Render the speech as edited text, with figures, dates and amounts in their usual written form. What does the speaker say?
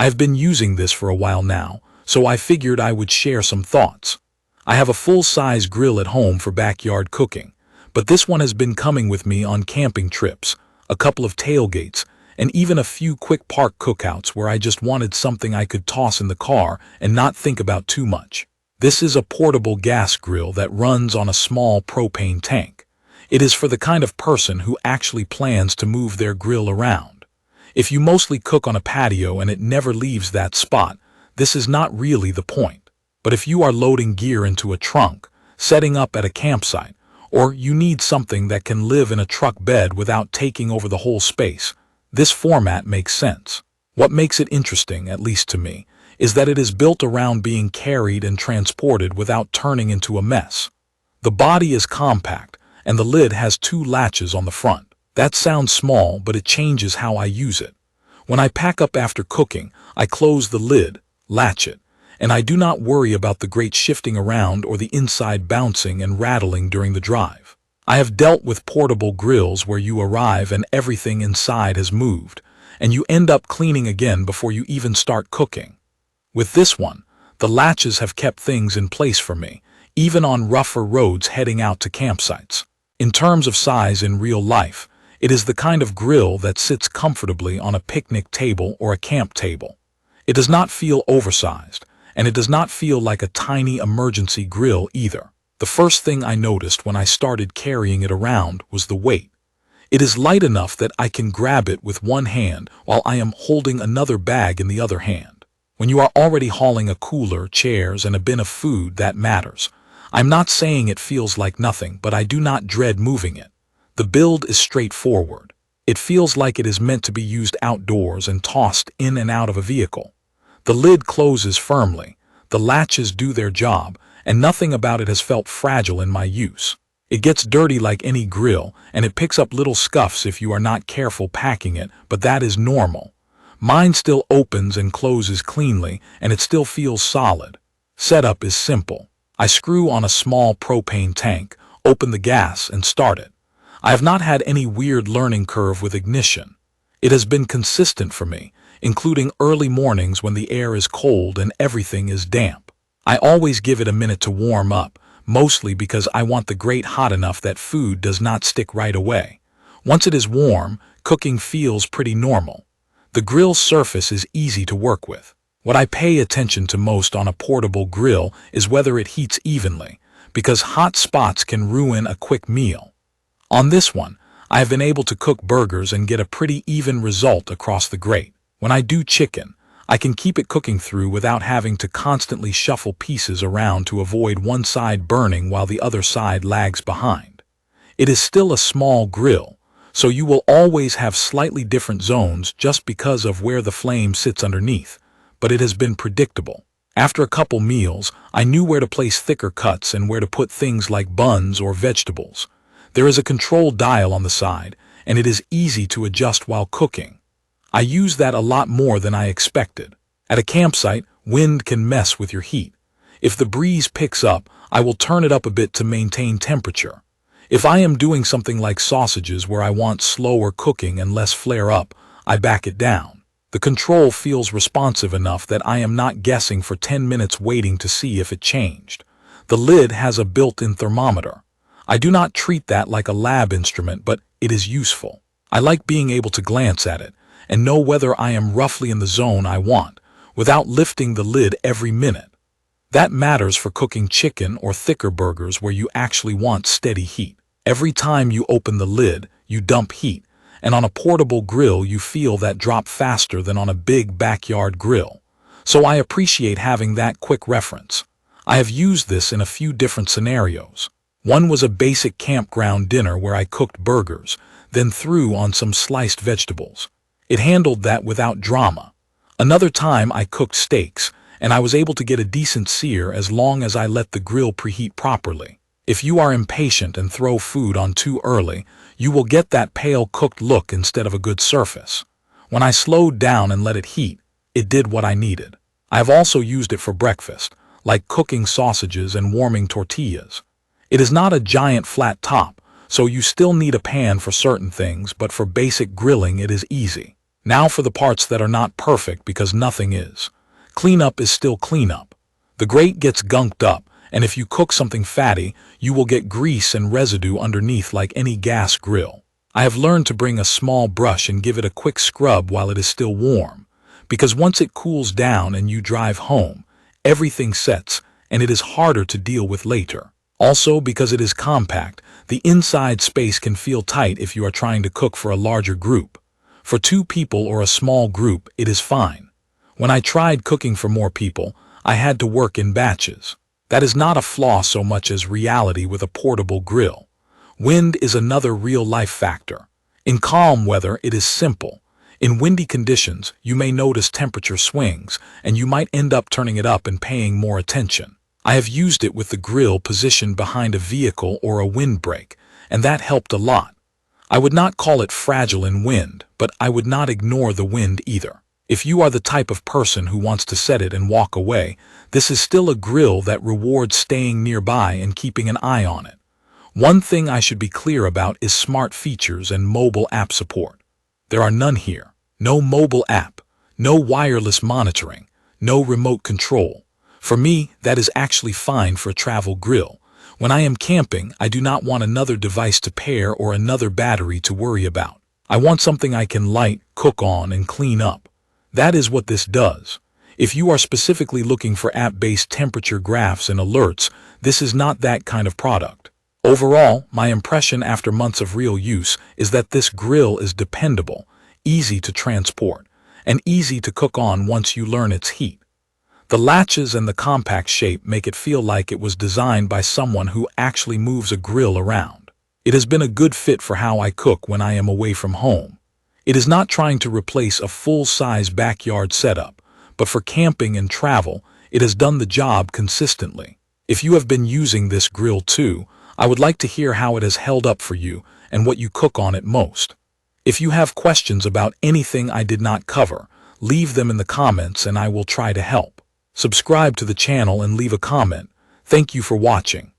I have been using this for a while now, so I figured I would share some thoughts. I have a full-size grill at home for backyard cooking, but this one has been coming with me on camping trips, a couple of tailgates, and even a few quick park cookouts where I just wanted something I could toss in the car and not think about too much. This is a portable gas grill that runs on a small propane tank. It is for the kind of person who actually plans to move their grill around. If you mostly cook on a patio and it never leaves that spot, this is not really the point. But if you are loading gear into a trunk, setting up at a campsite, or you need something that can live in a truck bed without taking over the whole space, this format makes sense. What makes it interesting, at least to me, is that it is built around being carried and transported without turning into a mess. The body is compact, and the lid has 2 latches on the front. That sounds small, but it changes how I use it. When I pack up after cooking, I close the lid, latch it, and I do not worry about the grate shifting around or the inside bouncing and rattling during the drive. I have dealt with portable grills where you arrive and everything inside has moved, and you end up cleaning again before you even start cooking. With this one, the latches have kept things in place for me, even on rougher roads heading out to campsites. In terms of size in real life, it is the kind of grill that sits comfortably on a picnic table or a camp table. It does not feel oversized, and it does not feel like a tiny emergency grill either. The first thing I noticed when I started carrying it around was the weight. It is light enough that I can grab it with one hand while I am holding another bag in the other hand. When you are already hauling a cooler, chairs, and a bin of food, that matters. I'm not saying it feels like nothing, but I do not dread moving it. The build is straightforward. It feels like it is meant to be used outdoors and tossed in and out of a vehicle. The lid closes firmly, the latches do their job, and nothing about it has felt fragile in my use. It gets dirty like any grill, and it picks up little scuffs if you are not careful packing it, but that is normal. Mine still opens and closes cleanly, and it still feels solid. Setup is simple. I screw on a small propane tank, open the gas, and start it. I have not had any weird learning curve with ignition. It has been consistent for me, including early mornings when the air is cold and everything is damp. I always give it a minute to warm up, mostly because I want the grate hot enough that food does not stick right away. Once it is warm, cooking feels pretty normal. The grill surface is easy to work with. What I pay attention to most on a portable grill is whether it heats evenly, because hot spots can ruin a quick meal. On this one, I have been able to cook burgers and get a pretty even result across the grate. When I do chicken, I can keep it cooking through without having to constantly shuffle pieces around to avoid one side burning while the other side lags behind. It is still a small grill, so you will always have slightly different zones just because of where the flame sits underneath, but it has been predictable. After a couple meals, I knew where to place thicker cuts and where to put things like buns or vegetables. There is a control dial on the side, and it is easy to adjust while cooking. I use that a lot more than I expected. At a campsite, wind can mess with your heat. If the breeze picks up, I will turn it up a bit to maintain temperature. If I am doing something like sausages where I want slower cooking and less flare up, I back it down. The control feels responsive enough that I am not guessing for 10 minutes waiting to see if it changed. The lid has a built-in thermometer. I do not treat that like a lab instrument, but it is useful. I like being able to glance at it and know whether I am roughly in the zone I want, without lifting the lid every minute. That matters for cooking chicken or thicker burgers where you actually want steady heat. Every time you open the lid, you dump heat, and on a portable grill you feel that drop faster than on a big backyard grill. So I appreciate having that quick reference. I have used this in a few different scenarios. One was a basic campground dinner where I cooked burgers, then threw on some sliced vegetables. It handled that without drama. Another time I cooked steaks, and I was able to get a decent sear as long as I let the grill preheat properly. If you are impatient and throw food on too early, you will get that pale cooked look instead of a good surface. When I slowed down and let it heat, it did what I needed. I have also used it for breakfast, like cooking sausages and warming tortillas. It is not a giant flat top, so you still need a pan for certain things, but for basic grilling it is easy. Now for the parts that are not perfect, because nothing is. Cleanup is still cleanup. The grate gets gunked up, and if you cook something fatty, you will get grease and residue underneath like any gas grill. I have learned to bring a small brush and give it a quick scrub while it is still warm, because once it cools down and you drive home, everything sets and it is harder to deal with later. Also, because it is compact, the inside space can feel tight if you are trying to cook for a larger group. For 2 people or a small group, it is fine. When I tried cooking for more people, I had to work in batches. That is not a flaw so much as reality with a portable grill. Wind is another real-life factor. In calm weather, it is simple. In windy conditions, you may notice temperature swings, and you might end up turning it up and paying more attention. I have used it with the grill positioned behind a vehicle or a windbreak, and that helped a lot. I would not call it fragile in wind, but I would not ignore the wind either. If you are the type of person who wants to set it and walk away, this is still a grill that rewards staying nearby and keeping an eye on it. One thing I should be clear about is smart features and mobile app support. There are none here. No mobile app, no wireless monitoring, no remote control. For me, that is actually fine for a travel grill. When I am camping, I do not want another device to pair or another battery to worry about. I want something I can light, cook on, and clean up. That is what this does. If you are specifically looking for app-based temperature graphs and alerts, this is not that kind of product. Overall, my impression after months of real use is that this grill is dependable, easy to transport, and easy to cook on once you learn its heat. The latches and the compact shape make it feel like it was designed by someone who actually moves a grill around. It has been a good fit for how I cook when I am away from home. It is not trying to replace a full-size backyard setup, but for camping and travel, it has done the job consistently. If you have been using this grill too, I would like to hear how it has held up for you and what you cook on it most. If you have questions about anything I did not cover, leave them in the comments and I will try to help. Subscribe to the channel and leave a comment. Thank you for watching.